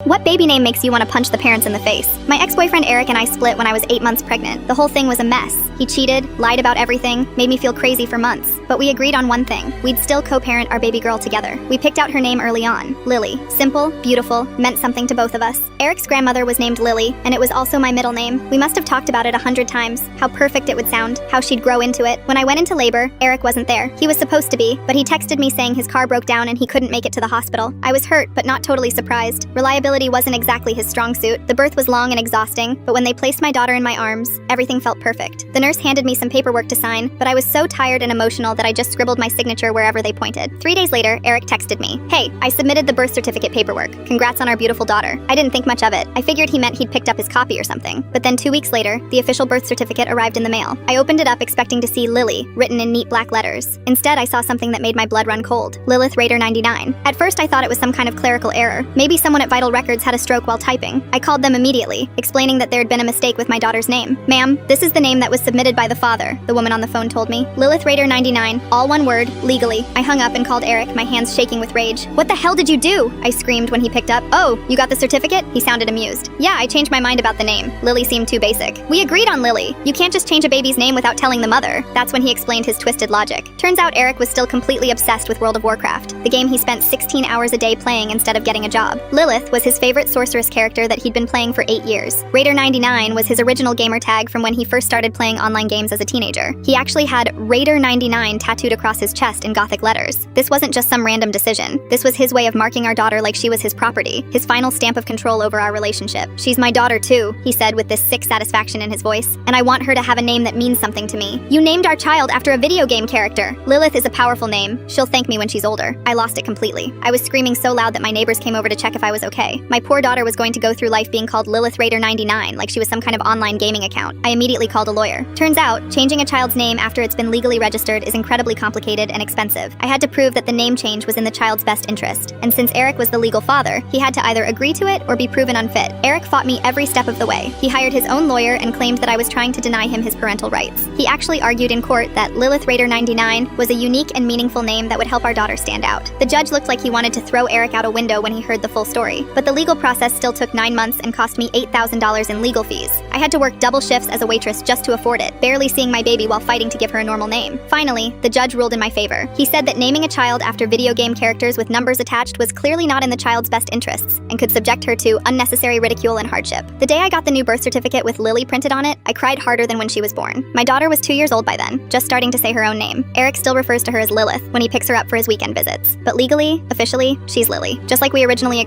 What baby name makes you want to punch the parents in the face? My ex-boyfriend Eric and I split when I was 8 months pregnant. The whole thing was a mess. He cheated, lied about everything, made me feel crazy for months. But we agreed on one thing. We'd still co-parent our baby girl together. We picked out her name early on. Lily. Simple, beautiful, meant something to both of us. Eric's grandmother was named Lily, and it was also my middle name. We must have talked about it 100 times. How perfect it would sound. How she'd grow into it. When I went into labor, Eric wasn't there. He was supposed to be, but he texted me saying his car broke down and he couldn't make it to the hospital. I was hurt, but not totally surprised. Reliability wasn't exactly his strong suit. The birth was long and exhausting, but when they placed my daughter in my arms, everything felt perfect. The nurse handed me some paperwork to sign, but I was so tired and emotional that I just scribbled my signature wherever they pointed. 3 days later, Eric texted me, "Hey, I submitted the birth certificate paperwork. Congrats on our beautiful daughter." I didn't think much of it. I figured he meant he'd picked up his copy or something. But then 2 weeks later, the official birth certificate arrived in the mail. I opened it up expecting to see Lily, written in neat black letters. Instead, I saw something that made my blood run cold. Lilith Raider 99. At first, I thought it was some kind of clerical error. Maybe someone at Vital Records had a stroke while typing. I called them immediately, explaining that there had been a mistake with my daughter's name. "Ma'am, this is the name that was submitted by the father," the woman on the phone told me. Lilith Raider 99, all one word, legally. I hung up and called Eric, my hands shaking with rage. "What the hell did you do?" I screamed when he picked up. "Oh, you got the certificate?" He sounded amused. "Yeah, I changed my mind about the name. Lily seemed too basic." "We agreed on Lily. You can't just change a baby's name without telling the mother." That's when he explained his twisted logic. Turns out Eric was still completely obsessed with World of Warcraft, the game he spent 16 hours a day playing instead of getting a job. Lilith was his favorite sorceress character that he'd been playing for 8 years. Raider 99 was his original gamer tag from when he first started playing online games as a teenager. He actually had Raider 99 tattooed across his chest in Gothic letters. This wasn't just some random decision. This was his way of marking our daughter like she was his property, his final stamp of control over our relationship. "She's my daughter too," he said with this sick satisfaction in his voice, "and I want her to have a name that means something to me. You named our child after a video game character." Lilith is a powerful name. She'll thank me when she's older. I lost it completely. I was screaming so loud that my neighbors came over to check if I was okay. My poor daughter was going to go through life being called Lilith Raider 99 like she was some kind of online gaming account. I immediately called a lawyer. Turns out, changing a child's name after it's been legally registered is incredibly complicated and expensive. I had to prove that the name change was in the child's best interest. And since Eric was the legal father, he had to either agree to it or be proven unfit. Eric fought me every step of the way. He hired his own lawyer and claimed that I was trying to deny him his parental rights. He actually argued in court that Lilith Raider 99 was a unique and meaningful name that would help our daughter stand out. The judge looked like he wanted to throw Eric out a window when he heard the full story. But the legal process still took 9 months and cost me $8,000 in legal fees. I had to work double shifts as a waitress just to afford it, barely seeing my baby while fighting to give her a normal name. Finally, the judge ruled in my favor. He said that naming a child after video game characters with numbers attached was clearly not in the child's best interests and could subject her to unnecessary ridicule and hardship. The day I got the new birth certificate with Lily printed on it, I cried harder than when she was born. My daughter was 2 years old by then, just starting to say her own name. Eric still refers to her as Lilith when he picks her up for his weekend visits. But legally, officially, she's Lily, just like we originally agreed.